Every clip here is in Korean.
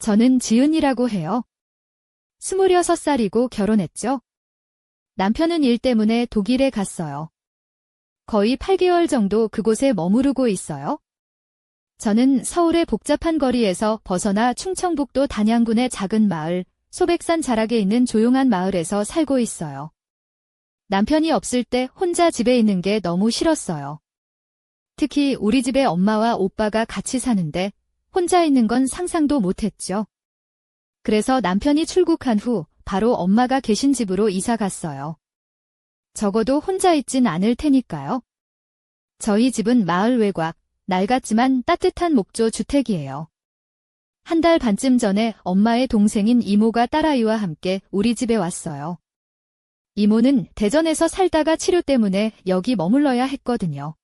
저는 지은이라고 해요. 26살이고 결혼했죠. 남편은 일 때문에 독일에 갔어요. 거의 8개월 정도 그곳에 머무르고 있어요. 저는 서울의 복잡한 거리에서 벗어나 충청북도 단양군의 작은 마을, 소백산 자락에 있는 조용한 마을에서 살고 있어요. 남편이 없을 때 혼자 집에 있는 게 너무 싫었어요. 특히 우리 집에 엄마와 오빠가 같이 사는데 혼자 있는 건 상상도 못했죠. 그래서 남편이 출국한 후 바로 엄마가 계신 집으로 이사 갔어요. 적어도 혼자 있진 않을 테니까요. 저희 집은 마을 외곽, 낡았지만 따뜻한 목조 주택이에요. 한 달 반쯤 전에 엄마의 동생인 이모가 딸아이와 함께 우리 집에 왔어요. 이모는 대전에서 살다가 치료 때문에 여기 머물러야 했거든요.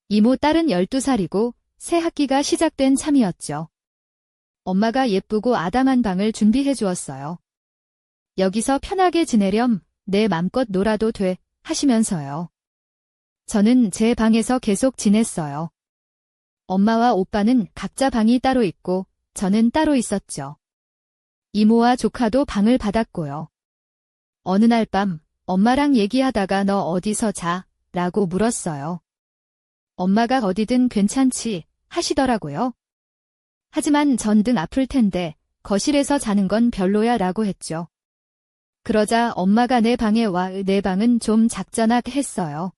이모 딸은 12살이고 새 학기가 시작된 참이었죠. 엄마가 예쁘고 아담한 방을 준비해 주었어요. 여기서 편하게 지내렴, 내 맘껏 놀아도 돼, 하시면서요. 저는 제 방에서 계속 지냈어요. 엄마와 오빠는 각자 방이 따로 있고 저는 따로 있었죠. 이모와 조카도 방을 받았고요. 어느 날 밤 엄마랑 얘기하다가 너 어디서 자? 라고 물었어요. 엄마가 어디든 괜찮지 하시더라고요. 하지만 전 등 아플 텐데 거실에서 자는 건 별로야 라고 했죠. 그러자 엄마가 내 방에 와 내 방은 좀 작잖아 했어요.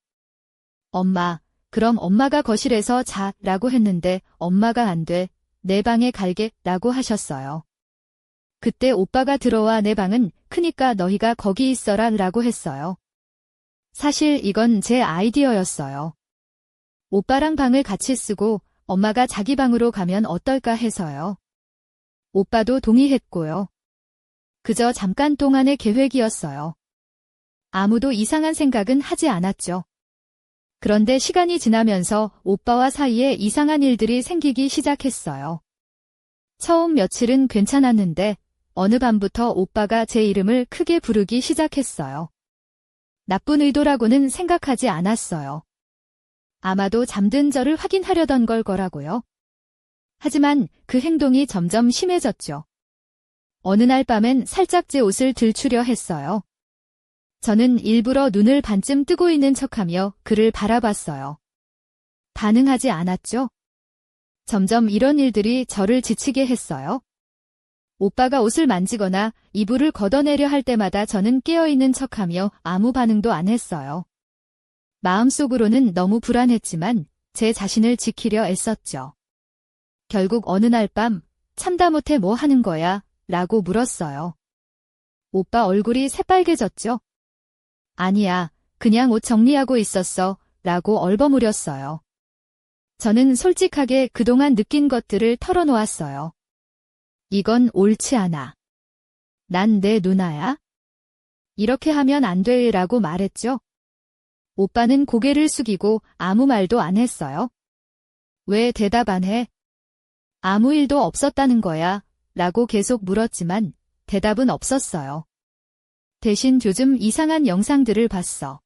엄마, 그럼 엄마가 거실에서 자 라고 했는데 엄마가 안 돼, 내 방에 갈게 라고 하셨어요. 그때 오빠가 들어와 내 방은 크니까 너희가 거기 있어라 라고 했어요. 사실 이건 제 아이디어였어요. 오빠랑 방을 같이 쓰고 엄마가 자기 방으로 가면 어떨까 해서요. 오빠도 동의했고요. 그저 잠깐 동안의 계획이었어요. 아무도 이상한 생각은 하지 않았죠. 그런데 시간이 지나면서 오빠와 사이에 이상한 일들이 생기기 시작했어요. 처음 며칠은 괜찮았는데 어느 밤부터 오빠가 제 이름을 크게 부르기 시작했어요. 나쁜 의도라고는 생각하지 않았어요. 아마도 잠든 저를 확인하려던 걸 거라고요. 하지만 그 행동이 점점 심해졌죠. 어느 날 밤엔 살짝 제 옷을 들추려 했어요. 저는 일부러 눈을 반쯤 뜨고 있는 척하며 그를 바라봤어요. 반응하지 않았죠? 점점 이런 일들이 저를 지치게 했어요. 오빠가 옷을 만지거나 이불을 걷어내려 할 때마다 저는 깨어있는 척하며 아무 반응도 안 했어요. 마음속으로는 너무 불안했지만 제 자신을 지키려 애썼죠. 결국 어느 날 밤 참다 못해 뭐 하는 거야? 라고 물었어요. 오빠 얼굴이 새빨개졌죠? 아니야, 그냥 옷 정리하고 있었어 라고 얼버무렸어요. 저는 솔직하게 그동안 느낀 것들을 털어놓았어요. 이건 옳지 않아. 난 내 누나야? 이렇게 하면 안 돼 라고 말했죠. 오빠는 고개를 숙이고 아무 말도 안 했어요. 왜 대답 안 해? 아무 일도 없었다는 거야 라고 계속 물었지만 대답은 없었어요. 대신 요즘 이상한 영상들을 봤어.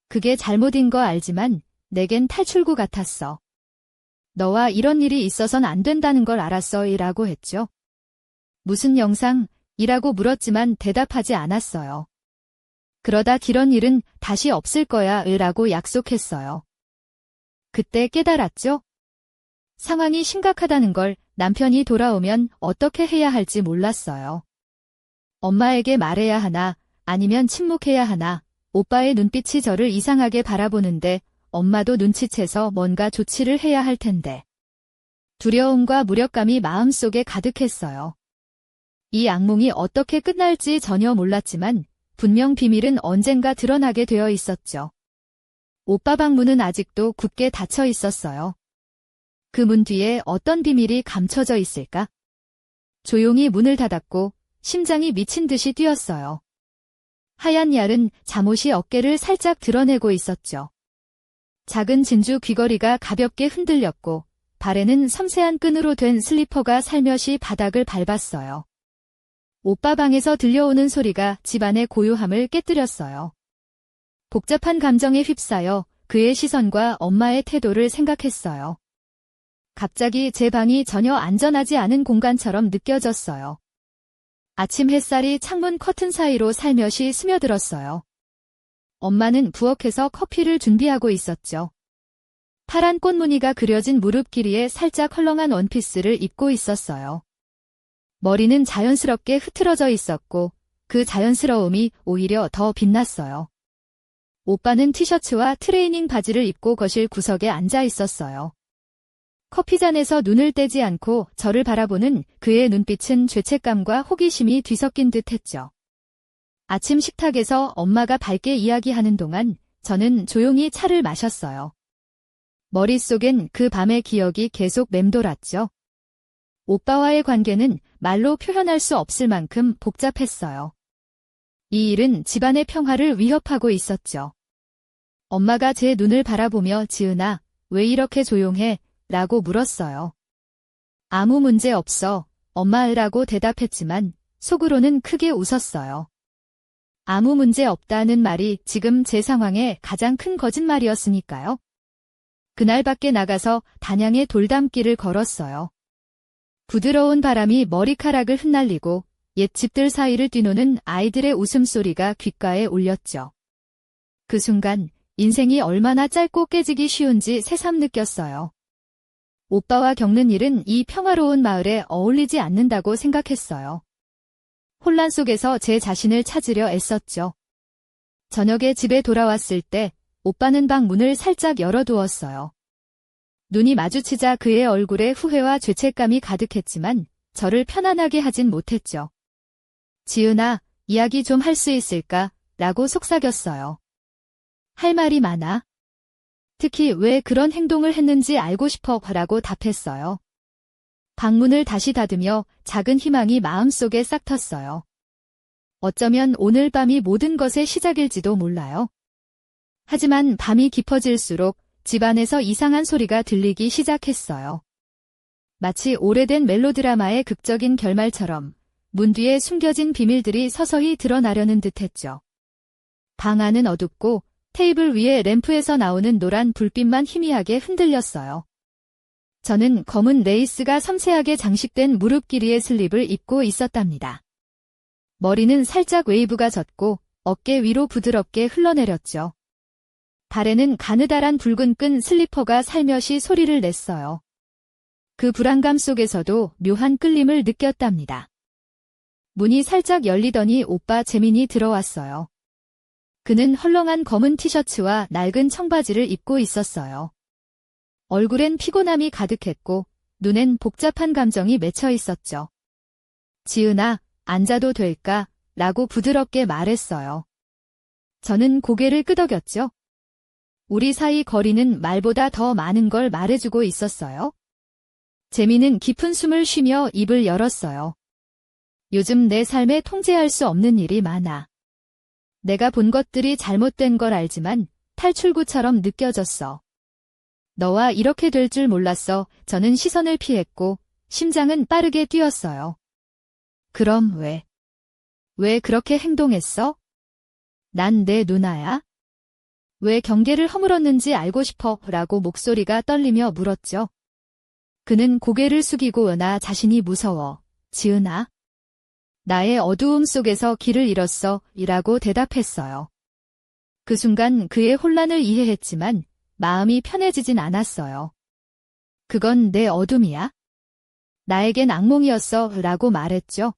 그게 잘못인 거 알지만 내겐 탈출구 같았어. 너와 이런 일이 있어선 안 된다는 걸 알았어 라고 했죠. 무슨 영상? 이라고 물었지만 대답하지 않았어요. 그러다 그런 일은 다시 없을 거야 라고 약속했어요. 그때 깨달았죠? 상황이 심각하다는 걸 남편이 돌아오면 어떻게 해야 할지 몰랐어요. 엄마에게 말해야 하나, 아니면 침묵해야 하나, 오빠의 눈빛이 저를 이상하게 바라보는데 엄마도 눈치채서 뭔가 조치를 해야 할 텐데. 두려움과 무력감이 마음속에 가득했어요. 이 악몽이 어떻게 끝날지 전혀 몰랐지만 분명 비밀은 언젠가 드러나게 되어 있었죠. 오빠 방 문은 아직도 굳게 닫혀 있었어요. 그 문 뒤에 어떤 비밀이 감춰져 있을까? 조용히 문을 닫았고 심장이 미친 듯이 뛰었어요. 하얀 얇은 잠옷이 어깨를 살짝 드러내고 있었죠. 작은 진주 귀걸이가 가볍게 흔들렸고 발에는 섬세한 끈으로 된 슬리퍼가 살며시 바닥을 밟았어요. 오빠 방에서 들려오는 소리가 집안의 고요함을 깨뜨렸어요. 복잡한 감정에 휩싸여 그의 시선과 엄마의 태도를 생각했어요. 갑자기 제 방이 전혀 안전하지 않은 공간처럼 느껴졌어요. 아침 햇살이 창문 커튼 사이로 살며시 스며들었어요. 엄마는 부엌에서 커피를 준비하고 있었죠. 파란 꽃무늬가 그려진 무릎 길이에 살짝 헐렁한 원피스를 입고 있었어요. 머리는 자연스럽게 흐트러져 있었고 그 자연스러움이 오히려 더 빛났어요. 오빠는 티셔츠와 트레이닝 바지를 입고 거실 구석에 앉아 있었어요. 커피잔에서 눈을 떼지 않고 저를 바라보는 그의 눈빛은 죄책감과 호기심이 뒤섞인 듯 했죠. 아침 식탁에서 엄마가 밝게 이야기하는 동안 저는 조용히 차를 마셨어요. 머릿속엔 그 밤의 기억이 계속 맴돌았죠. 오빠와의 관계는 말로 표현할 수 없을 만큼 복잡했어요. 이 일은 집안의 평화를 위협하고 있었죠. 엄마가 제 눈을 바라보며 지은아, 왜 이렇게 조용해? 라고 물었어요. 아무 문제 없어, 엄마라고 대답했지만 속으로는 크게 웃었어요. 아무 문제 없다는 말이 지금 제 상황에 가장 큰 거짓말이었으니까요. 그날 밖에 나가서 단양의 돌담길을 걸었어요. 부드러운 바람이 머리카락을 흩날리고 옛 집들 사이를 뛰노는 아이들의 웃음소리가 귓가에 울렸죠. 그 순간 인생이 얼마나 짧고 깨지기 쉬운지 새삼 느꼈어요. 오빠와 겪는 일은 이 평화로운 마을에 어울리지 않는다고 생각했어요. 혼란 속에서 제 자신을 찾으려 애썼죠. 저녁에 집에 돌아왔을 때 오빠는 방 문을 살짝 열어두었어요. 눈이 마주치자 그의 얼굴에 후회와 죄책감이 가득했지만 저를 편안하게 하진 못했죠. 지은아, 이야기 좀 할 수 있을까? 라고 속삭였어요. 할 말이 많아. 특히 왜 그런 행동을 했는지 알고 싶어 라고 답했어요. 방문을 다시 닫으며 작은 희망이 마음속에 싹 텄어요. 어쩌면 오늘 밤이 모든 것의 시작일지도 몰라요. 하지만 밤이 깊어질수록 집안에서 이상한 소리가 들리기 시작했어요. 마치 오래된 멜로드라마의 극적인 결말처럼 문 뒤에 숨겨진 비밀들이 서서히 드러나려는 듯했죠. 방 안은 어둡고 테이블 위에 램프에서 나오는 노란 불빛만 희미하게 흔들렸어요. 저는 검은 레이스가 섬세하게 장식된 무릎 길이의 슬립을 입고 있었답니다. 머리는 살짝 웨이브가 졌고 어깨 위로 부드럽게 흘러내렸죠. 발에는 가느다란 붉은 끈 슬리퍼가 살며시 소리를 냈어요. 그 불안감 속에서도 묘한 끌림을 느꼈답니다. 문이 살짝 열리더니 오빠 재민이 들어왔어요. 그는 헐렁한 검은 티셔츠와 낡은 청바지를 입고 있었어요. 얼굴엔 피곤함이 가득했고 눈엔 복잡한 감정이 맺혀 있었죠. 지은아, 앉아도 될까? 라고 부드럽게 말했어요. 저는 고개를 끄덕였죠. 우리 사이 거리는 말보다 더 많은 걸 말해주고 있었어요. 재미는 깊은 숨을 쉬며 입을 열었어요. 요즘 내 삶에 통제할 수 없는 일이 많아. 내가 본 것들이 잘못된 걸 알지만 탈출구처럼 느껴졌어. 너와 이렇게 될 줄 몰랐어. 저는 시선을 피했고 심장은 빠르게 뛰었어요. 그럼 왜 그렇게 행동했어? 난 내 누나야? 왜 경계를 허물었는지 알고 싶어 라고 목소리가 떨리며 물었죠. 그는 고개를 숙이고 나 자신이 무서워. 지은아. 나의 어두움 속에서 길을 잃었어 이라고 대답했어요. 그 순간 그의 혼란을 이해했지만 마음이 편해지진 않았어요. 그건 내 어둠이야? 나에겐 악몽이었어 라고 말했죠.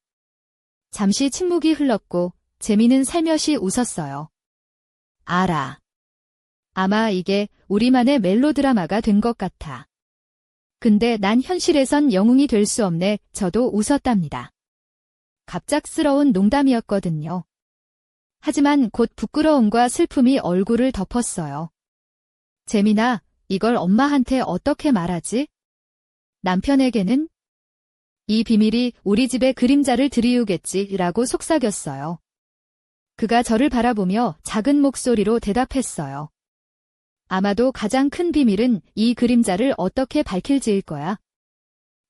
잠시 침묵이 흘렀고 재미는 살며시 웃었어요. 알아. 아마 이게 우리만의 멜로드라마가 된 것 같아. 근데 난 현실에선 영웅이 될 수 없네. 저도 웃었답니다. 갑작스러운 농담이었거든요. 하지만 곧 부끄러움과 슬픔이 얼굴을 덮었어요. 재민아, 이걸 엄마한테 어떻게 말하지? 남편에게는? 이 비밀이 우리 집의 그림자를 드리우겠지라고 속삭였어요. 그가 저를 바라보며 작은 목소리로 대답했어요. 아마도 가장 큰 비밀은 이 그림자를 어떻게 밝힐지일 거야.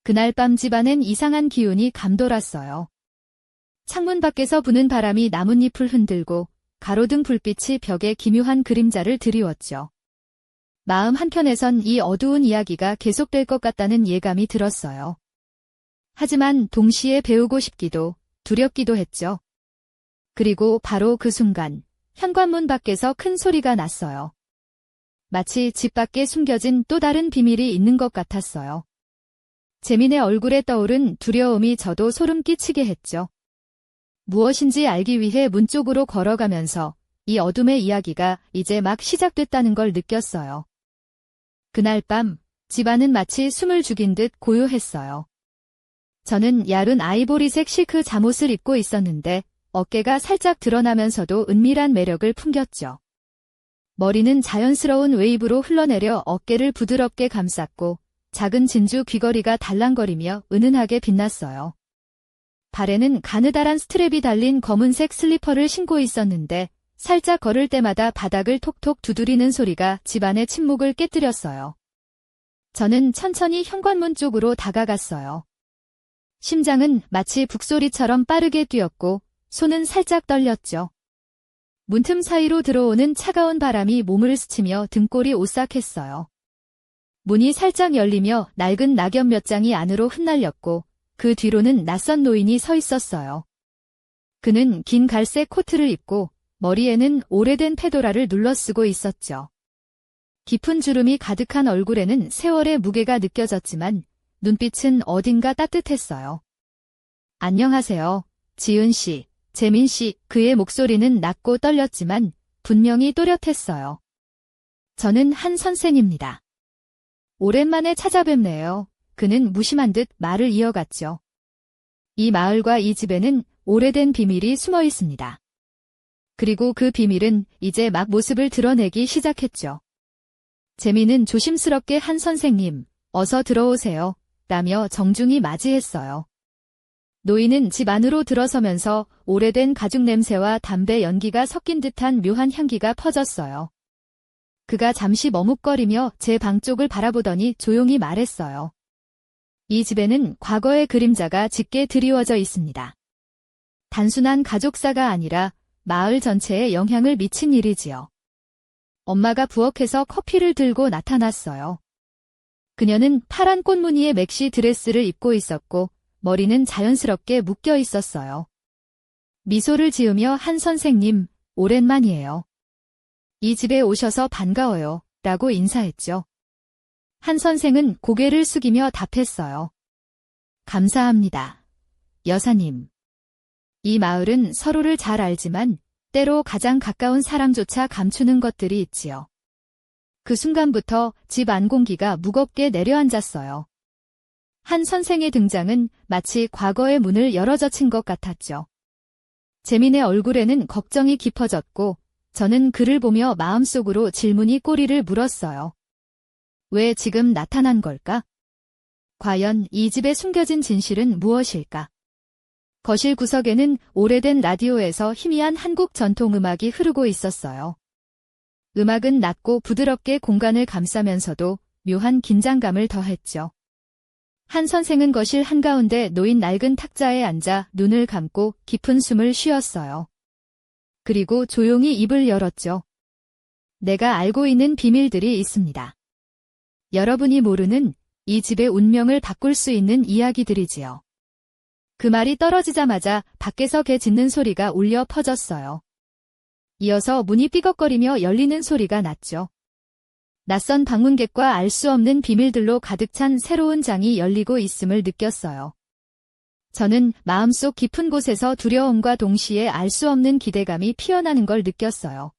그날 밤 집안엔 이상한 기운이 감돌았어요. 창문 밖에서 부는 바람이 나뭇잎을 흔들고 가로등 불빛이 벽에 기묘한 그림자를 드리웠죠. 마음 한켠에선 이 어두운 이야기가 계속될 것 같다는 예감이 들었어요. 하지만 동시에 배우고 싶기도 두렵기도 했죠. 그리고 바로 그 순간 현관문 밖에서 큰 소리가 났어요. 마치 집 밖에 숨겨진 또 다른 비밀이 있는 것 같았어요. 재민의 얼굴에 떠오른 두려움이 저도 소름 끼치게 했죠. 무엇인지 알기 위해 문 쪽으로 걸어가면서 이 어둠의 이야기가 이제 막 시작됐다는 걸 느꼈어요. 그날 밤 집안은 마치 숨을 죽인 듯 고요했어요. 저는 얇은 아이보리색 실크 잠옷을 입고 있었는데 어깨가 살짝 드러나면서도 은밀한 매력을 풍겼죠. 머리는 자연스러운 웨이브로 흘러내려 어깨를 부드럽게 감쌌고 작은 진주 귀걸이가 달랑거리며 은은하게 빛났어요. 발에는 가느다란 스트랩이 달린 검은색 슬리퍼를 신고 있었는데 살짝 걸을 때마다 바닥을 톡톡 두드리는 소리가 집안의 침묵을 깨뜨렸어요. 저는 천천히 현관문 쪽으로 다가갔어요. 심장은 마치 북소리처럼 빠르게 뛰었고 손은 살짝 떨렸죠. 문틈 사이로 들어오는 차가운 바람이 몸을 스치며 등골이 오싹했어요. 문이 살짝 열리며 낡은 낙엽 몇 장이 안으로 흩날렸고 그 뒤로는 낯선 노인이 서 있었어요. 그는 긴 갈색 코트를 입고 머리에는 오래된 페도라를 눌러쓰고 있었죠. 깊은 주름이 가득한 얼굴에는 세월의 무게가 느껴졌지만 눈빛은 어딘가 따뜻했어요. 안녕하세요, 지은 씨, 재민 씨. 그의 목소리는 낮고 떨렸지만 분명히 또렷했어요. 저는 한 선생입니다. 오랜만에 찾아뵙네요. 그는 무심한 듯 말을 이어갔죠. 이 마을과 이 집에는 오래된 비밀이 숨어 있습니다. 그리고 그 비밀은 이제 막 모습을 드러내기 시작했죠. 재민은 조심스럽게 한 선생님, 어서 들어오세요. 라며 정중히 맞이했어요. 노인은 집 안으로 들어서면서 오래된 가죽 냄새와 담배 연기가 섞인 듯한 묘한 향기가 퍼졌어요. 그가 잠시 머뭇거리며 제 방 쪽을 바라보더니 조용히 말했어요. 이 집에는 과거의 그림자가 짙게 드리워져 있습니다. 단순한 가족사가 아니라 마을 전체에 영향을 미친 일이지요. 엄마가 부엌에서 커피를 들고 나타났어요. 그녀는 파란 꽃무늬의 맥시 드레스를 입고 있었고 머리는 자연스럽게 묶여 있었어요. 미소를 지으며 한 선생님, 오랜만이에요. 이 집에 오셔서 반가워요. 라고 인사했죠. 한 선생은 고개를 숙이며 답했어요. 감사합니다. 여사님. 이 마을은 서로를 잘 알지만 때로 가장 가까운 사랑조차 감추는 것들이 있지요. 그 순간부터 집 안 공기가 무겁게 내려앉았어요. 한 선생의 등장은 마치 과거의 문을 열어젖힌 것 같았죠. 재민의 얼굴에는 걱정이 깊어졌고 저는 그를 보며 마음속으로 질문이 꼬리를 물었어요. 왜 지금 나타난 걸까? 과연 이 집에 숨겨진 진실은 무엇일까? 거실 구석에는 오래된 라디오에서 희미한 한국 전통음악이 흐르고 있었어요. 음악은 낮고 부드럽게 공간을 감싸면서도 묘한 긴장감을 더했죠. 한 선생은 거실 한가운데 놓인 낡은 탁자에 앉아 눈을 감고 깊은 숨을 쉬었어요. 그리고 조용히 입을 열었죠. 내가 알고 있는 비밀들이 있습니다. 여러분이 모르는 이 집의 운명을 바꿀 수 있는 이야기들이지요. 그 말이 떨어지자마자 밖에서 개 짖는 소리가 울려 퍼졌어요. 이어서 문이 삐걱거리며 열리는 소리가 났죠. 낯선 방문객과 알 수 없는 비밀들로 가득 찬 새로운 장이 열리고 있음을 느꼈어요. 저는 마음속 깊은 곳에서 두려움과 동시에 알 수 없는 기대감이 피어나는 걸 느꼈어요.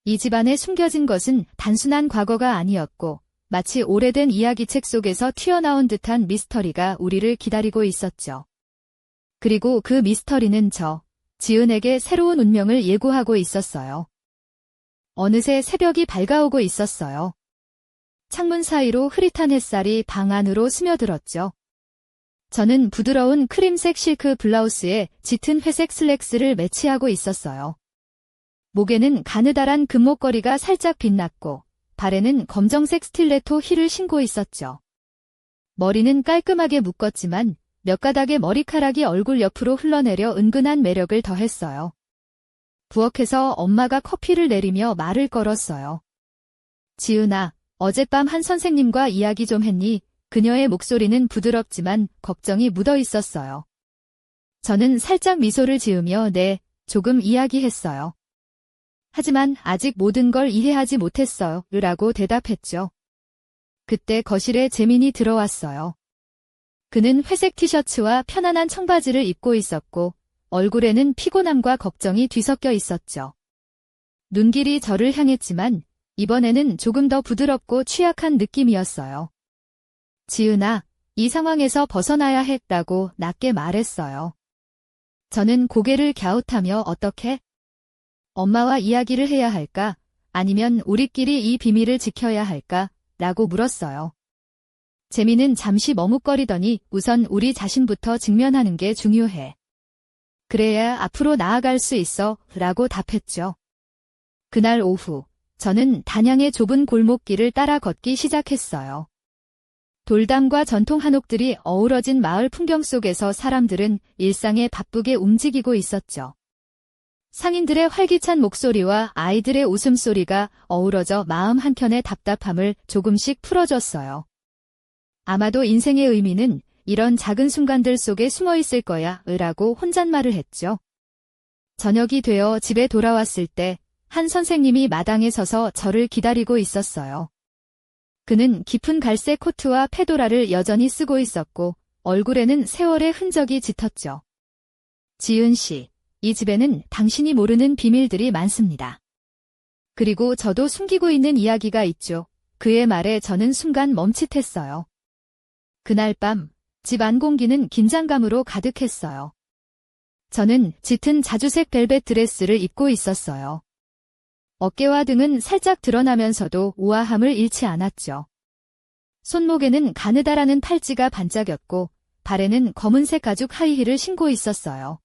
이 집안에 숨겨진 것은 단순한 과거가 아니었고 마치 오래된 이야기책 속에서 튀어나온 듯한 미스터리가 우리를 기다리고 있었죠. 그리고 그 미스터리는 지은에게 새로운 운명을 예고하고 있었어요. 어느새 새벽이 밝아오고 있었어요. 창문 사이로 흐릿한 햇살이 방 안으로 스며들었죠. 저는 부드러운 크림색 실크 블라우스에 짙은 회색 슬랙스를 매치하고 있었어요. 목에는 가느다란 금목걸이가 살짝 빛났고 발에는 검정색 스틸레토 힐을 신고 있었죠. 머리는 깔끔하게 묶었지만 몇 가닥의 머리카락이 얼굴 옆으로 흘러내려 은근한 매력을 더했어요. 부엌에서 엄마가 커피를 내리며 말을 걸었어요. 지은아, 어젯밤 한 선생님과 이야기 좀 했니? 그녀의 목소리는 부드럽지만 걱정이 묻어 있었어요. 저는 살짝 미소를 지으며 네, 조금 이야기했어요. 하지만 아직 모든 걸 이해하지 못했어요. 라고 대답했죠. 그때 거실에 재민이 들어왔어요. 그는 회색 티셔츠와 편안한 청바지를 입고 있었고 얼굴에는 피곤함과 걱정이 뒤섞여 있었죠. 눈길이 저를 향했지만 이번에는 조금 더 부드럽고 취약한 느낌이었어요. 지은아, 이 상황에서 벗어나야 했다고 낮게 말했어요. 저는 고개를 갸웃하며 어떻게? 엄마와 이야기를 해야 할까? 아니면 우리끼리 이 비밀을 지켜야 할까? 라고 물었어요. 재미는 잠시 머뭇거리더니 우선 우리 자신부터 직면하는 게 중요해. 그래야 앞으로 나아갈 수 있어. 라고 답했죠. 그날 오후, 저는 단양의 좁은 골목길을 따라 걷기 시작했어요. 돌담과 전통 한옥들이 어우러진 마을 풍경 속에서 사람들은 일상에 바쁘게 움직이고 있었죠. 상인들의 활기찬 목소리와 아이들의 웃음소리가 어우러져 마음 한켠의 답답함을 조금씩 풀어줬어요. 아마도 인생의 의미는 이런 작은 순간들 속에 숨어 있을 거야, 라고 혼잣말을 했죠. 저녁이 되어 집에 돌아왔을 때 한 선생님이 마당에 서서 저를 기다리고 있었어요. 그는 깊은 갈색 코트와 페도라를 여전히 쓰고 있었고 얼굴에는 세월의 흔적이 짙었죠. 지은 씨, 이 집에는 당신이 모르는 비밀들이 많습니다. 그리고 저도 숨기고 있는 이야기가 있죠. 그의 말에 저는 순간 멈칫했어요. 그날 밤, 집 안 공기는 긴장감으로 가득했어요. 저는 짙은 자주색 벨벳 드레스를 입고 있었어요. 어깨와 등은 살짝 드러나면서도 우아함을 잃지 않았죠. 손목에는 가느다라는 팔찌가 반짝였고 발에는 검은색 가죽 하이힐을 신고 있었어요.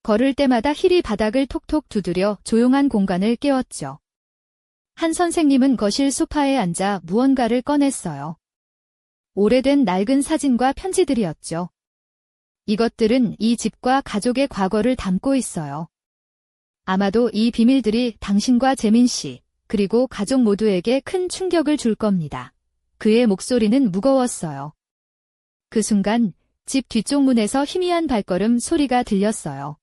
걸을 때마다 힐이 바닥을 톡톡 두드려 조용한 공간을 깨웠죠. 한 선생님은 거실 소파에 앉아 무언가를 꺼냈어요. 오래된 낡은 사진과 편지들이었죠. 이것들은 이 집과 가족의 과거를 담고 있어요. 아마도 이 비밀들이 당신과 재민 씨, 그리고 가족 모두에게 큰 충격을 줄 겁니다. 그의 목소리는 무거웠어요. 그 순간 집 뒤쪽 문에서 희미한 발걸음 소리가 들렸어요.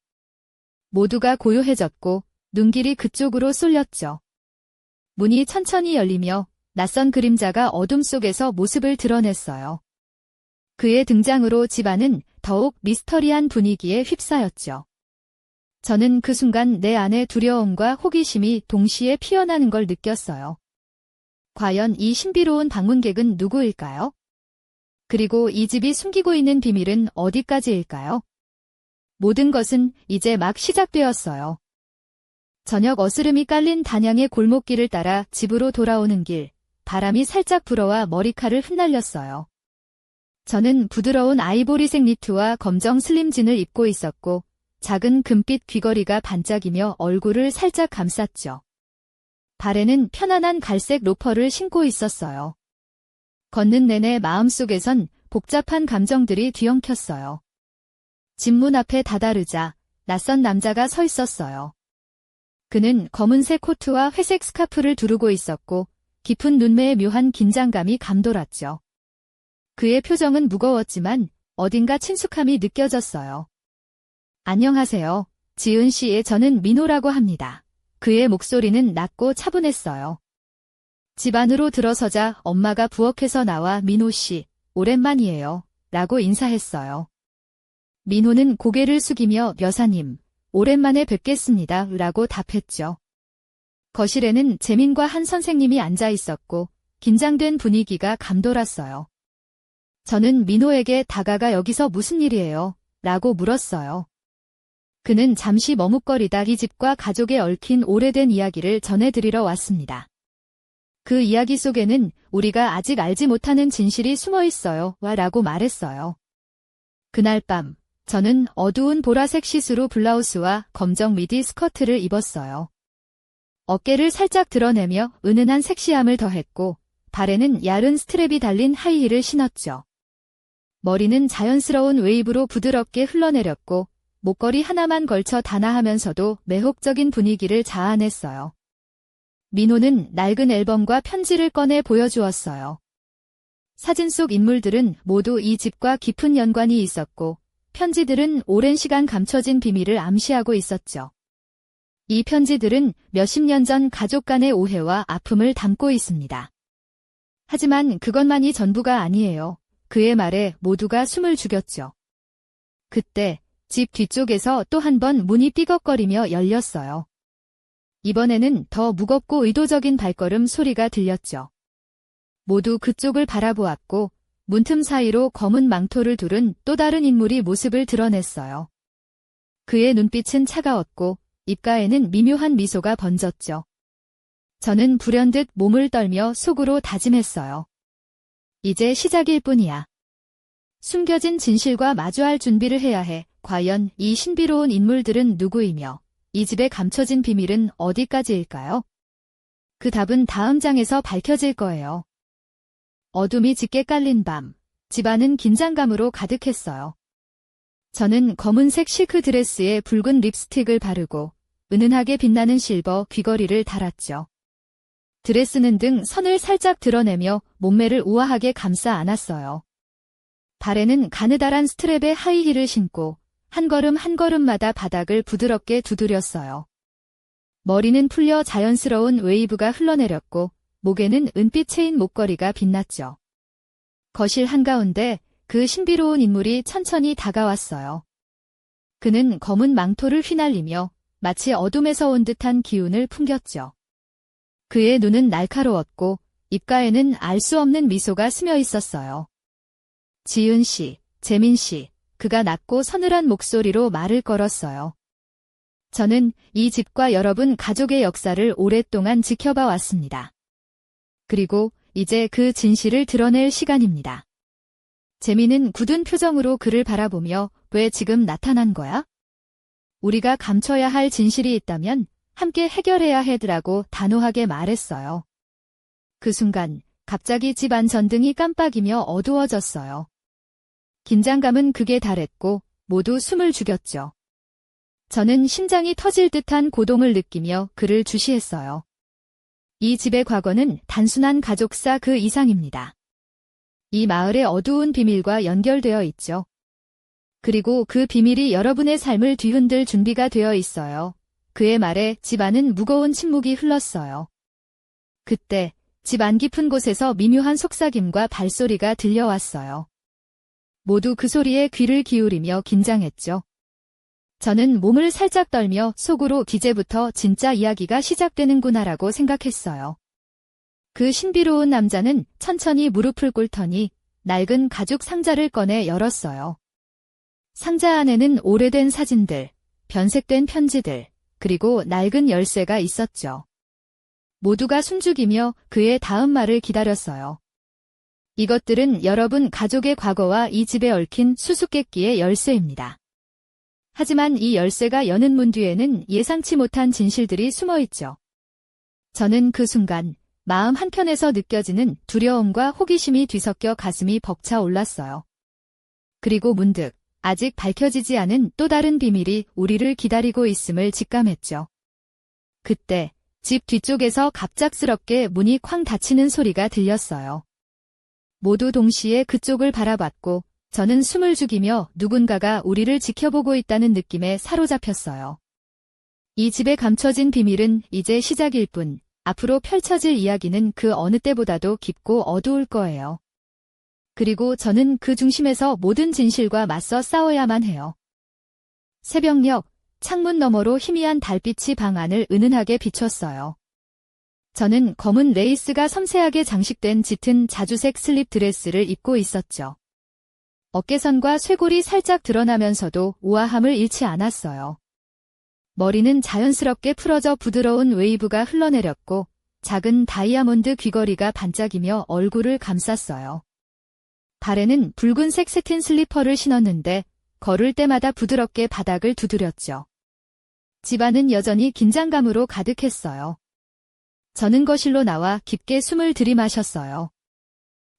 모두가 고요해졌고 눈길이 그쪽으로 쏠렸죠. 문이 천천히 열리며 낯선 그림자가 어둠 속에서 모습을 드러냈어요. 그의 등장으로 집안은 더욱 미스터리한 분위기에 휩싸였죠. 저는 그 순간 내 안에 두려움과 호기심이 동시에 피어나는 걸 느꼈어요. 과연 이 신비로운 방문객은 누구일까요? 그리고 이 집이 숨기고 있는 비밀은 어디까지일까요? 모든 것은 이제 막 시작되었어요. 저녁 어스름이 깔린 단양의 골목길을 따라 집으로 돌아오는 길, 바람이 살짝 불어와 머리카락을 흩날렸어요. 저는 부드러운 아이보리색 니트와 검정 슬림진을 입고 있었고 작은 금빛 귀걸이가 반짝이며 얼굴을 살짝 감쌌죠. 발에는 편안한 갈색 로퍼를 신고 있었어요. 걷는 내내 마음속에선 복잡한 감정들이 뒤엉켰어요. 집 문 앞에 다다르자 낯선 남자가 서 있었어요. 그는 검은색 코트와 회색 스카프를 두르고 있었고 깊은 눈매에 묘한 긴장감이 감돌았죠. 그의 표정은 무거웠지만 어딘가 친숙함이 느껴졌어요. 안녕하세요. 지은 씨, 저는 민호라고 합니다. 그의 목소리는 낮고 차분했어요. 집 안으로 들어서자 엄마가 부엌에서 나와 민호 씨, 오랜만이에요. 라고 인사했어요. 민호는 고개를 숙이며 여사님, 오랜만에 뵙겠습니다. 라고 답했죠. 거실에는 재민과 한 선생님이 앉아 있었고 긴장된 분위기가 감돌았어요. 저는 민호에게 다가가 여기서 무슨 일이에요? 라고 물었어요. 그는 잠시 머뭇거리다 이 집과 가족에 얽힌 오래된 이야기를 전해드리러 왔습니다. 그 이야기 속에는 우리가 아직 알지 못하는 진실이 숨어 있어요. 라고 말했어요. 그날 밤, 저는 어두운 보라색 시스루 블라우스와 검정 미디 스커트를 입었어요. 어깨를 살짝 드러내며 은은한 섹시함을 더했고 발에는 얇은 스트랩이 달린 하이힐을 신었죠. 머리는 자연스러운 웨이브로 부드럽게 흘러내렸고 목걸이 하나만 걸쳐 단아하면서도 매혹적인 분위기를 자아냈어요. 민호는 낡은 앨범과 편지를 꺼내 보여주었어요. 사진 속 인물들은 모두 이 집과 깊은 연관이 있었고, 편지들은 오랜 시간 감춰진 비밀을 암시하고 있었죠. 이 편지들은 몇십 년 전 가족 간의 오해와 아픔을 담고 있습니다. 하지만 그것만이 전부가 아니에요. 그의 말에 모두가 숨을 죽였죠. 그때 집 뒤쪽에서 또 한 번 문이 삐걱거리며 열렸어요. 이번에는 더 무겁고 의도적인 발걸음 소리가 들렸죠. 모두 그쪽을 바라보았고 문틈 사이로 검은 망토를 두른 또 다른 인물이 모습을 드러냈어요. 그의 눈빛은 차가웠고 입가에는 미묘한 미소가 번졌죠. 저는 불현듯 몸을 떨며 속으로 다짐했어요. 이제 시작일 뿐이야. 숨겨진 진실과 마주할 준비를 해야 해. 과연 이 신비로운 인물들은 누구이며 이 집에 감춰진 비밀은 어디까지일까요? 그 답은 다음 장에서 밝혀질 거예요. 어둠이 짙게 깔린 밤, 집안은 긴장감으로 가득했어요. 저는 검은색 실크 드레스에 붉은 립스틱을 바르고 은은하게 빛나는 실버 귀걸이를 달았죠. 드레스는 등 선을 살짝 드러내며 몸매를 우아하게 감싸 안았어요. 발에는 가느다란 스트랩의 하이힐을 신고 한 걸음 한 걸음마다 바닥을 부드럽게 두드렸어요. 머리는 풀려 자연스러운 웨이브가 흘러내렸고 목에는 은빛 체인 목걸이가 빛났죠. 거실 한가운데 그 신비로운 인물이 천천히 다가왔어요. 그는 검은 망토를 휘날리며 마치 어둠에서 온 듯한 기운을 풍겼죠. 그의 눈은 날카로웠고 입가에는 알 수 없는 미소가 스며 있었어요. 지은 씨, 재민 씨, 그가 낮고 서늘한 목소리로 말을 걸었어요. 저는 이 집과 여러분 가족의 역사를 오랫동안 지켜봐 왔습니다. 그리고 이제 그 진실을 드러낼 시간입니다. 재민은 굳은 표정으로 그를 바라보며 왜 지금 나타난 거야? 우리가 감춰야 할 진실이 있다면 함께 해결해야 해라고 단호하게 말했어요. 그 순간 갑자기 집안 전등이 깜빡이며 어두워졌어요. 긴장감은 극에 달했고 모두 숨을 죽였죠. 저는 심장이 터질 듯한 고동을 느끼며 그를 주시했어요. 이 집의 과거는 단순한 가족사 그 이상입니다. 이 마을의 어두운 비밀과 연결되어 있죠. 그리고 그 비밀이 여러분의 삶을 뒤흔들 준비가 되어 있어요. 그의 말에 집안은 무거운 침묵이 흘렀어요. 그때 집 안 깊은 곳에서 미묘한 속삭임과 발소리가 들려왔어요. 모두 그 소리에 귀를 기울이며 긴장했죠. 저는 몸을 살짝 떨며 속으로 이제부터 진짜 이야기가 시작되는구나라고 생각했어요. 그 신비로운 남자는 천천히 무릎을 꿇더니 낡은 가죽 상자를 꺼내 열었어요. 상자 안에는 오래된 사진들, 변색된 편지들, 그리고 낡은 열쇠가 있었죠. 모두가 숨죽이며 그의 다음 말을 기다렸어요. 이것들은 여러분 가족의 과거와 이 집에 얽힌 수수께끼의 열쇠입니다. 하지만 이 열쇠가 여는 문 뒤에는 예상치 못한 진실들이 숨어 있죠. 저는 그 순간 마음 한켠에서 느껴지는 두려움과 호기심이 뒤섞여 가슴이 벅차 올랐어요. 그리고 문득 아직 밝혀지지 않은 또 다른 비밀이 우리를 기다리고 있음을 직감했죠. 그때 집 뒤쪽에서 갑작스럽게 문이 쾅 닫히는 소리가 들렸어요. 모두 동시에 그쪽을 바라봤고 저는 숨을 죽이며 누군가가 우리를 지켜보고 있다는 느낌에 사로잡혔어요. 이 집에 감춰진 비밀은 이제 시작일 뿐 앞으로 펼쳐질 이야기는 그 어느 때보다도 깊고 어두울 거예요. 그리고 저는 그 중심에서 모든 진실과 맞서 싸워야만 해요. 새벽녘 창문 너머로 희미한 달빛이 방 안을 은은하게 비췄어요. 저는 검은 레이스가 섬세하게 장식된 짙은 자주색 슬립 드레스를 입고 있었죠. 어깨선과 쇄골이 살짝 드러나면서도 우아함을 잃지 않았어요. 머리는 자연스럽게 풀어져 부드러운 웨이브가 흘러내렸고 작은 다이아몬드 귀걸이가 반짝이며 얼굴을 감쌌어요. 발에는 붉은색 새틴 슬리퍼를 신었는데 걸을 때마다 부드럽게 바닥을 두드렸죠. 집안은 여전히 긴장감으로 가득했어요. 저는 거실로 나와 깊게 숨을 들이마셨어요.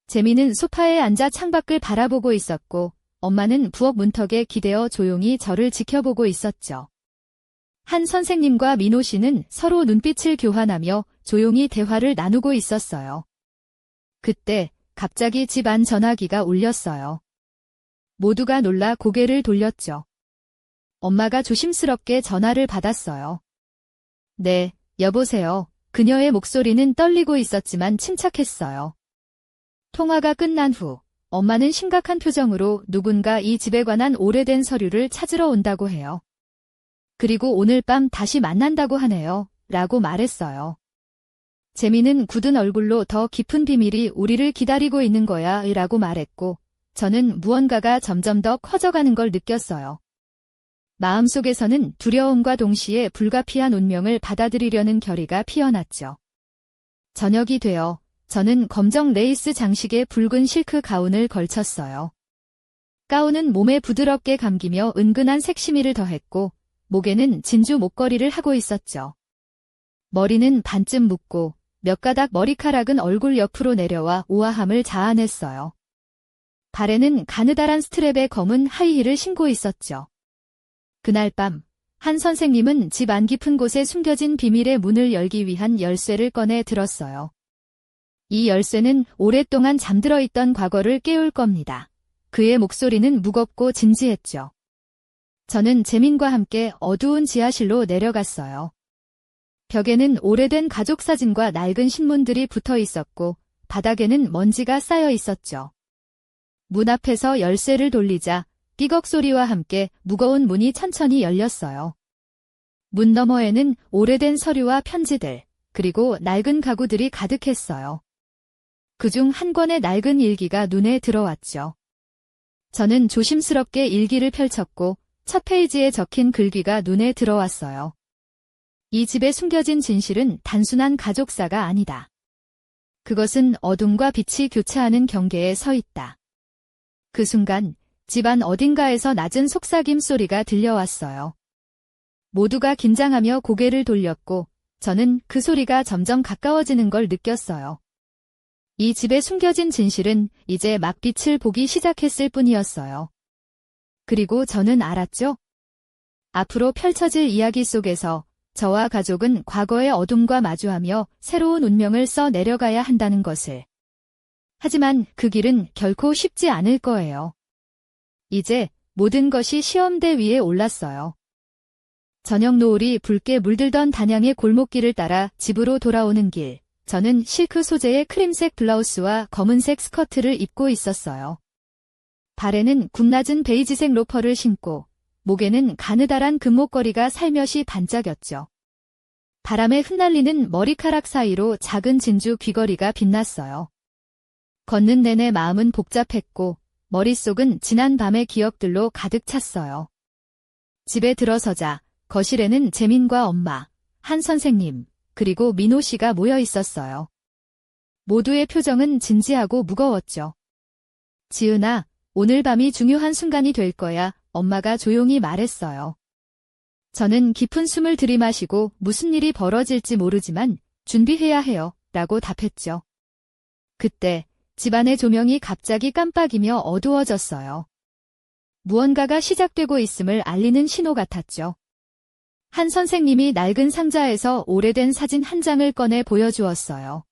재미는 소파에 앉아 창밖을 바라보고 있었고 엄마는 부엌 문턱에 기대어 조용히 저를 지켜보고 있었죠. 한 선생님과 민호 씨는 서로 눈빛을 교환하며 조용히 대화를 나누고 있었어요. 그때 갑자기 집 안 전화기가 울렸어요. 모두가 놀라 고개를 돌렸죠. 엄마가 조심스럽게 전화를 받았어요. 네, 여보세요. 그녀의 목소리는 떨리고 있었지만 침착했어요. 통화가 끝난 후 엄마는 심각한 표정으로 누군가 이 집에 관한 오래된 서류를 찾으러 온다고 해요. 그리고 오늘 밤 다시 만난다고 하네요. 라고 말했어요. 재미는 굳은 얼굴로 더 깊은 비밀이 우리를 기다리고 있는 거야. 라고 말했고 저는 무언가가 점점 더 커져가는 걸 느꼈어요. 마음속에서는 두려움과 동시에 불가피한 운명을 받아들이려는 결의가 피어났죠. 저녁이 되어 저는 검정 레이스 장식의 붉은 실크 가운을 걸쳤어요. 가운은 몸에 부드럽게 감기며 은근한 색시미를 더했고 목에는 진주 목걸이를 하고 있었죠. 머리는 반쯤 묶고 몇 가닥 머리카락은 얼굴 옆으로 내려와 우아함을 자아냈어요. 발에는 가느다란 스트랩의 검은 하이힐을 신고 있었죠. 그날 밤, 한 선생님은 집 안 깊은 곳에 숨겨진 비밀의 문을 열기 위한 열쇠를 꺼내 들었어요. 이 열쇠는 오랫동안 잠들어 있던 과거를 깨울 겁니다. 그의 목소리는 무겁고 진지했죠. 저는 재민과 함께 어두운 지하실로 내려갔어요. 벽에는 오래된 가족 사진과 낡은 신문들이 붙어 있었고 바닥에는 먼지가 쌓여 있었죠. 문 앞에서 열쇠를 돌리자 삐걱 소리와 함께 무거운 문이 천천히 열렸어요. 문 너머에는 오래된 서류와 편지들, 그리고 낡은 가구들이 가득했어요. 그중 한 권의 낡은 일기가 눈에 들어왔죠. 저는 조심스럽게 일기를 펼쳤고 첫 페이지에 적힌 글귀가 눈에 들어왔어요. 이 집에 숨겨진 진실은 단순한 가족사가 아니다. 그것은 어둠과 빛이 교차하는 경계에 서 있다. 그 순간 집안 어딘가에서 낮은 속삭임 소리가 들려왔어요. 모두가 긴장하며 고개를 돌렸고 저는 그 소리가 점점 가까워지는 걸 느꼈어요. 이 집에 숨겨진 진실은 이제 막 빛을 보기 시작했을 뿐이었어요. 그리고 저는 알았죠. 앞으로 펼쳐질 이야기 속에서 저와 가족은 과거의 어둠과 마주하며 새로운 운명을 써 내려가야 한다는 것을. 하지만 그 길은 결코 쉽지 않을 거예요. 이제 모든 것이 시험대 위에 올랐어요. 저녁 노을이 붉게 물들던 단양의 골목길을 따라 집으로 돌아오는 길, 저는 실크 소재의 크림색 블라우스와 검은색 스커트를 입고 있었어요. 발에는 굽낮은 베이지색 로퍼를 신고 목에는 가느다란 금목걸이가 살며시 반짝였죠. 바람에 흩날리는 머리카락 사이로 작은 진주 귀걸이가 빛났어요. 걷는 내내 마음은 복잡했고 머릿속은 지난 밤의 기억들로 가득 찼어요. 집에 들어서자 거실에는 재민과 엄마, 한 선생님, 그리고 민호 씨가 모여 있었어요. 모두의 표정은 진지하고 무거웠죠. 지은아, 오늘 밤이 중요한 순간이 될 거야, 엄마가 조용히 말했어요. 저는 깊은 숨을 들이마시고 무슨 일이 벌어질지 모르지만 준비해야 해요, 라고 답했죠. 그때 집안의 조명이 갑자기 깜빡이며 어두워졌어요. 무언가가 시작되고 있음을 알리는 신호 같았죠. 한 선생님이 낡은 상자에서 오래된 사진 한 장을 꺼내 보여주었어요.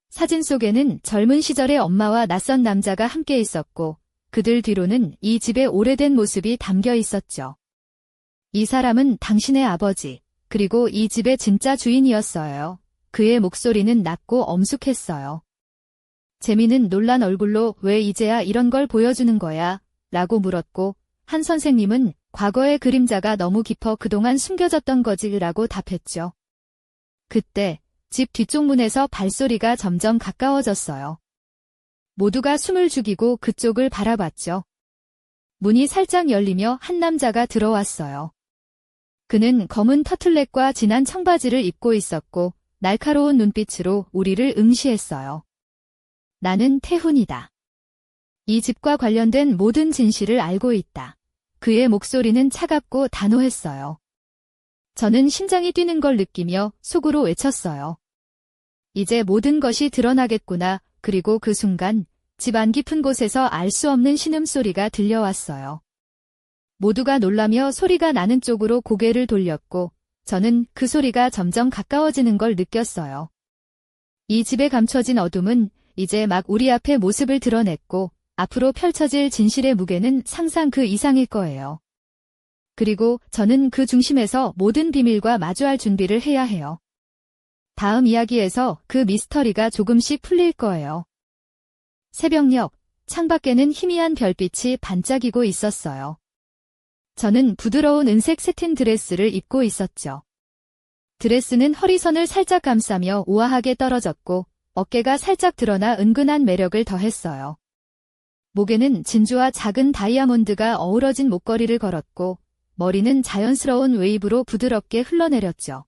사진 속에는 젊은 시절의 엄마와 낯선 남자가 함께 있었고 그들 뒤로는 이 집의 오래된 모습이 담겨 있었죠. 이 사람은 당신의 아버지, 그리고 이 집의 진짜 주인이었어요. 그의 목소리는 낮고 엄숙했어요. 재미는 놀란 얼굴로 왜 이제야 이런 걸 보여주는 거야? 라고 물었고 한 선생님은 과거의 그림자가 너무 깊어 그동안 숨겨졌던 거지 라고 답했죠. 그때 집 뒤쪽 문에서 발소리가 점점 가까워졌어요. 모두가 숨을 죽이고 그쪽을 바라봤죠. 문이 살짝 열리며 한 남자가 들어왔어요. 그는 검은 터틀넥과 진한 청바지를 입고 있었고 날카로운 눈빛으로 우리를 응시했어요. 나는 태훈이다. 이 집과 관련된 모든 진실을 알고 있다. 그의 목소리는 차갑고 단호했어요. 저는 심장이 뛰는 걸 느끼며 속으로 외쳤어요. 이제 모든 것이 드러나겠구나. 그리고 그 순간 집 안 깊은 곳에서 알 수 없는 신음소리가 들려왔어요. 모두가 놀라며 소리가 나는 쪽으로 고개를 돌렸고 저는 그 소리가 점점 가까워지는 걸 느꼈어요. 이 집에 감춰진 어둠은 이제 막 우리 앞에 모습을 드러냈고 앞으로 펼쳐질 진실의 무게는 상상 그 이상일 거예요. 그리고 저는 그 중심에서 모든 비밀과 마주할 준비를 해야 해요. 다음 이야기에서 그 미스터리가 조금씩 풀릴 거예요. 새벽녘, 창밖에는 희미한 별빛이 반짝이고 있었어요. 저는 부드러운 은색 새틴 드레스를 입고 있었죠. 드레스는 허리선을 살짝 감싸며 우아하게 떨어졌고 어깨가 살짝 드러나 은근한 매력을 더했어요. 목에는 진주와 작은 다이아몬드가 어우러진 목걸이를 걸었고 머리는 자연스러운 웨이브로 부드럽게 흘러내렸죠.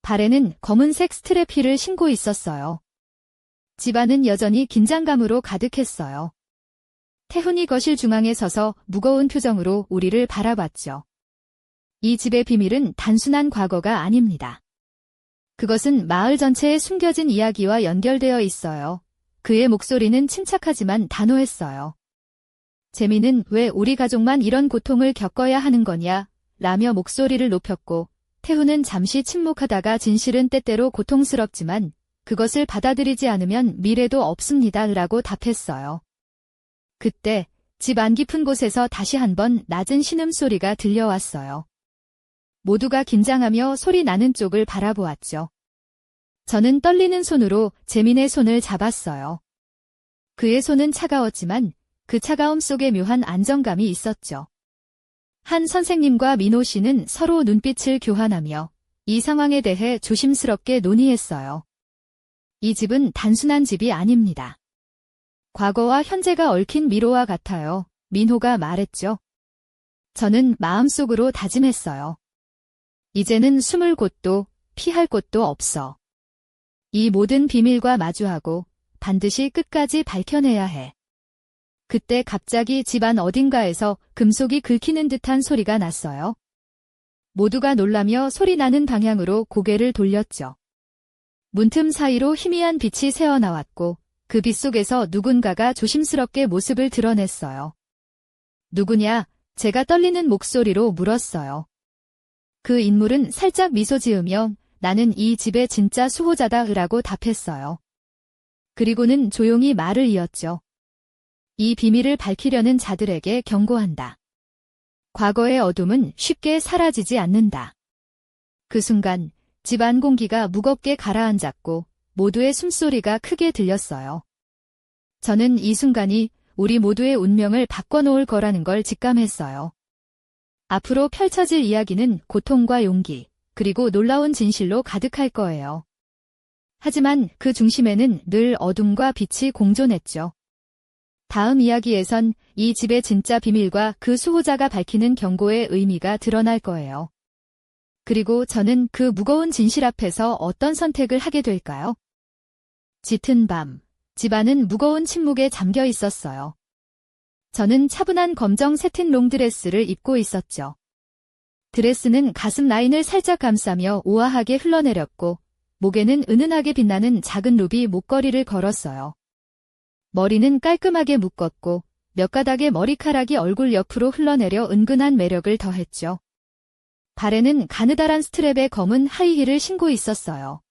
발에는 검은색 스트랩 힐을 신고 있었어요. 집안은 여전히 긴장감으로 가득했어요. 태훈이 거실 중앙에 서서 무거운 표정으로 우리를 바라봤죠. 이 집의 비밀은 단순한 과거가 아닙니다. 그것은 마을 전체에 숨겨진 이야기와 연결되어 있어요. 그의 목소리는 침착하지만 단호했어요. 재미는 왜 우리 가족만 이런 고통을 겪어야 하는 거냐? 라며 목소리를 높였고 태훈은 잠시 침묵하다가 진실은 때때로 고통스럽지만 그것을 받아들이지 않으면 미래도 없습니다. 라고 답했어요. 그때 집 안 깊은 곳에서 다시 한번 낮은 신음소리가 들려왔어요. 모두가 긴장하며 소리 나는 쪽을 바라보았죠. 저는 떨리는 손으로 재민의 손을 잡았어요. 그의 손은 차가웠지만 그 차가움 속에 묘한 안정감이 있었죠. 한 선생님과 민호 씨는 서로 눈빛을 교환하며 이 상황에 대해 조심스럽게 논의했어요. 이 집은 단순한 집이 아닙니다. 과거와 현재가 얽힌 미로와 같아요. 민호가 말했죠. 저는 마음속으로 다짐했어요. 이제는 숨을 곳도 피할 곳도 없어. 이 모든 비밀과 마주하고 반드시 끝까지 밝혀내야 해. 그때 갑자기 집안 어딘가에서 금속이 긁히는 듯한 소리가 났어요. 모두가 놀라며 소리 나는 방향으로 고개를 돌렸죠. 문틈 사이로 희미한 빛이 새어나왔고 그 빛 속에서 누군가가 조심스럽게 모습을 드러냈어요. 누구냐? 제가 떨리는 목소리로 물었어요. 그 인물은 살짝 미소 지으며 나는 이 집의 진짜 수호자다 라고 답했어요. 그리고는 조용히 말을 이었죠. 이 비밀을 밝히려는 자들에게 경고한다. 과거의 어둠은 쉽게 사라지지 않는다. 그 순간 집안 공기가 무겁게 가라앉았고 모두의 숨소리가 크게 들렸어요. 저는 이 순간이 우리 모두의 운명을 바꿔놓을 거라는 걸 직감했어요. 앞으로 펼쳐질 이야기는 고통과 용기, 그리고 놀라운 진실로 가득할 거예요. 하지만 그 중심에는 늘 어둠과 빛이 공존했죠. 다음 이야기에선 이 집의 진짜 비밀과 그 수호자가 밝히는 경고의 의미가 드러날 거예요. 그리고 저는 그 무거운 진실 앞에서 어떤 선택을 하게 될까요? 짙은 밤, 집안은 무거운 침묵에 잠겨 있었어요. 저는 차분한 검정 새틴 롱드레스를 입고 있었죠. 드레스는 가슴 라인을 살짝 감싸며 우아하게 흘러내렸고 목에는 은은하게 빛나는 작은 루비 목걸이를 걸었어요. 머리는 깔끔하게 묶었고 몇 가닥의 머리카락이 얼굴 옆으로 흘러내려 은근한 매력을 더했죠. 발에는 가느다란 스트랩의 검은 하이힐을 신고 있었어요.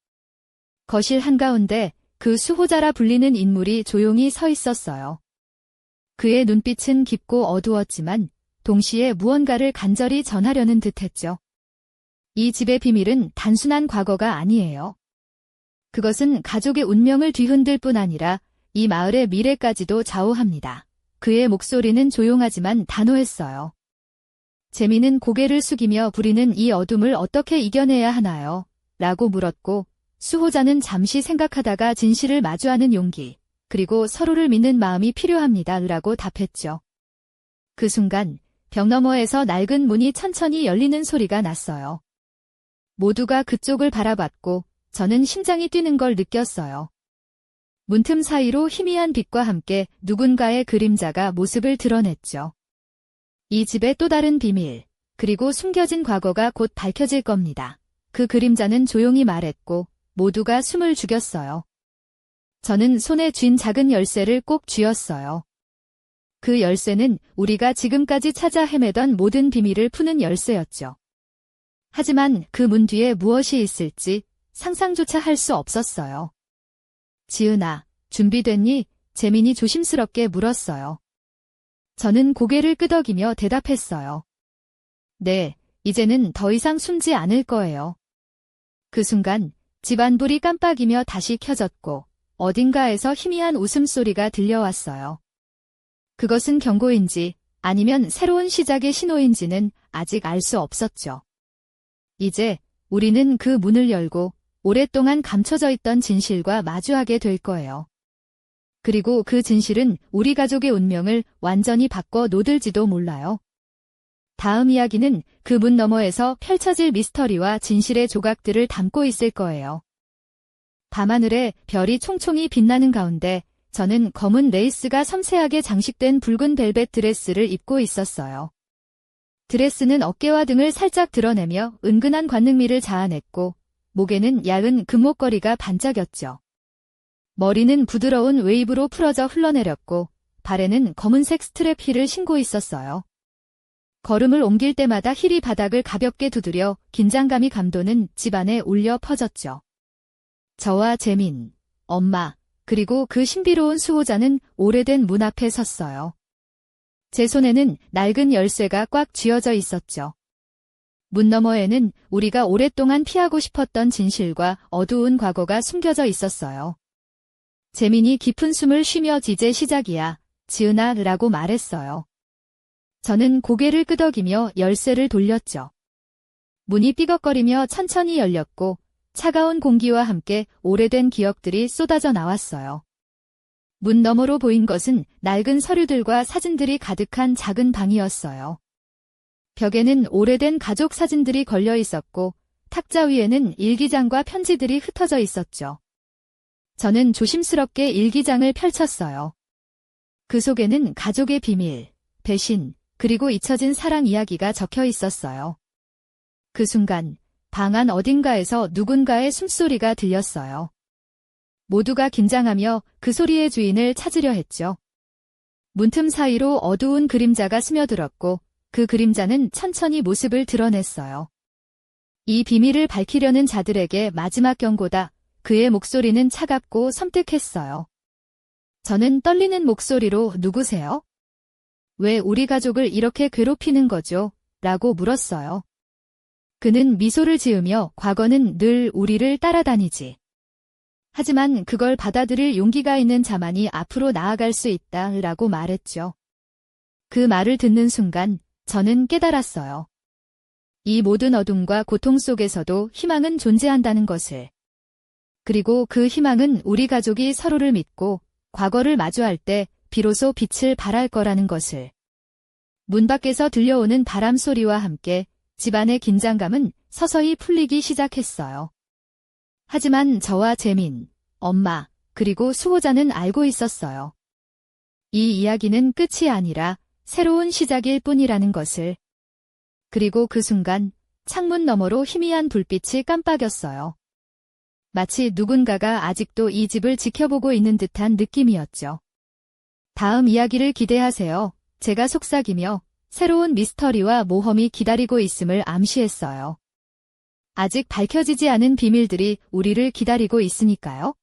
거실 한가운데 그 수호자라 불리는 인물이 조용히 서 있었어요. 그의 눈빛은 깊고 어두웠지만 동시에 무언가를 간절히 전하려는 듯했죠. 이 집의 비밀은 단순한 과거가 아니에요. 그것은 가족의 운명을 뒤흔들 뿐 아니라 이 마을의 미래까지도 좌우합니다. 그의 목소리는 조용하지만 단호했어요. 재미는 고개를 숙이며 부리는 이 어둠을 어떻게 이겨내야 하나요? 라고 물었고 수호자는 잠시 생각하다가 진실을 마주하는 용기, 그리고 서로를 믿는 마음이 필요합니다. 라고 답했죠. 그 순간 벽 너머에서 낡은 문이 천천히 열리는 소리가 났어요. 모두가 그쪽을 바라봤고 저는 심장이 뛰는 걸 느꼈어요. 문틈 사이로 희미한 빛과 함께 누군가의 그림자가 모습을 드러냈죠. 이 집의 또 다른 비밀, 그리고 숨겨진 과거가 곧 밝혀질 겁니다. 그 그림자는 조용히 말했고 모두가 숨을 죽였어요. 저는 손에 쥔 작은 열쇠를 꼭 쥐었어요. 그 열쇠는 우리가 지금까지 찾아 헤매던 모든 비밀을 푸는 열쇠였죠. 하지만 그 문 뒤에 무엇이 있을지 상상조차 할 수 없었어요. 지은아, 준비됐니? 재민이 조심스럽게 물었어요. 저는 고개를 끄덕이며 대답했어요. 네, 이제는 더 이상 숨지 않을 거예요. 그 순간 집안 불이 깜빡이며 다시 켜졌고 어딘가에서 희미한 웃음소리가 들려왔어요. 그것은 경고인지 아니면 새로운 시작의 신호인지는 아직 알 수 없었죠. 이제 우리는 그 문을 열고 오랫동안 감춰져 있던 진실과 마주하게 될 거예요. 그리고 그 진실은 우리 가족의 운명을 완전히 바꿔 놓을지도 몰라요. 다음 이야기는 그 문 너머에서 펼쳐질 미스터리와 진실의 조각들을 담고 있을 거예요. 밤하늘에 별이 총총히 빛나는 가운데 저는 검은 레이스가 섬세하게 장식된 붉은 벨벳 드레스를 입고 있었어요. 드레스는 어깨와 등을 살짝 드러내며 은근한 관능미를 자아냈고 목에는 얇은 금목걸이가 반짝였죠. 머리는 부드러운 웨이브로 풀어져 흘러내렸고 발에는 검은색 스트랩 힐을 신고 있었어요. 걸음을 옮길 때마다 힐이 바닥을 가볍게 두드려 긴장감이 감도는 집안에 울려 퍼졌죠. 저와 재민, 엄마, 그리고 그 신비로운 수호자는 오래된 문 앞에 섰어요. 제 손에는 낡은 열쇠가 꽉 쥐어져 있었죠. 문 너머에는 우리가 오랫동안 피하고 싶었던 진실과 어두운 과거가 숨겨져 있었어요. 재민이 깊은 숨을 쉬며 이제 시작이야, 지은아 라고 말했어요. 저는 고개를 끄덕이며 열쇠를 돌렸죠. 문이 삐걱거리며 천천히 열렸고 차가운 공기와 함께 오래된 기억들이 쏟아져 나왔어요. 문 너머로 보인 것은 낡은 서류들과 사진들이 가득한 작은 방이었어요. 벽에는 오래된 가족 사진들이 걸려 있었고 탁자 위에는 일기장과 편지들이 흩어져 있었죠. 저는 조심스럽게 일기장을 펼쳤어요. 그 속에는 가족의 비밀, 배신, 그리고 잊혀진 사랑 이야기가 적혀 있었어요. 그 순간 방 안 어딘가에서 누군가의 숨소리가 들렸어요. 모두가 긴장하며 그 소리의 주인을 찾으려 했죠. 문틈 사이로 어두운 그림자가 스며들었고 그 그림자는 천천히 모습을 드러냈어요. 이 비밀을 밝히려는 자들에게 마지막 경고다. 그의 목소리는 차갑고 섬뜩했어요. 저는 떨리는 목소리로 누구세요? 왜 우리 가족을 이렇게 괴롭히는 거죠? 라고 물었어요. 그는 미소를 지으며 과거는 늘 우리를 따라다니지. 하지만 그걸 받아들일 용기가 있는 자만이 앞으로 나아갈 수 있다 라고 말했죠. 그 말을 듣는 순간 저는 깨달았어요. 이 모든 어둠과 고통 속에서도 희망은 존재한다는 것을. 그리고 그 희망은 우리 가족이 서로를 믿고 과거를 마주할 때 비로소 빛을 발할 거라는 것을. 문 밖에서 들려오는 바람 소리와 함께 집안의 긴장감은 서서히 풀리기 시작했어요. 하지만 저와 재민, 엄마, 그리고 수호자는 알고 있었어요. 이 이야기는 끝이 아니라 새로운 시작일 뿐이라는 것을. 그리고 그 순간 창문 너머로 희미한 불빛이 깜빡였어요. 마치 누군가가 아직도 이 집을 지켜보고 있는 듯한 느낌이었죠. 다음 이야기를 기대하세요. 제가 속삭이며 새로운 미스터리와 모험이 기다리고 있음을 암시했어요. 아직 밝혀지지 않은 비밀들이 우리를 기다리고 있으니까요.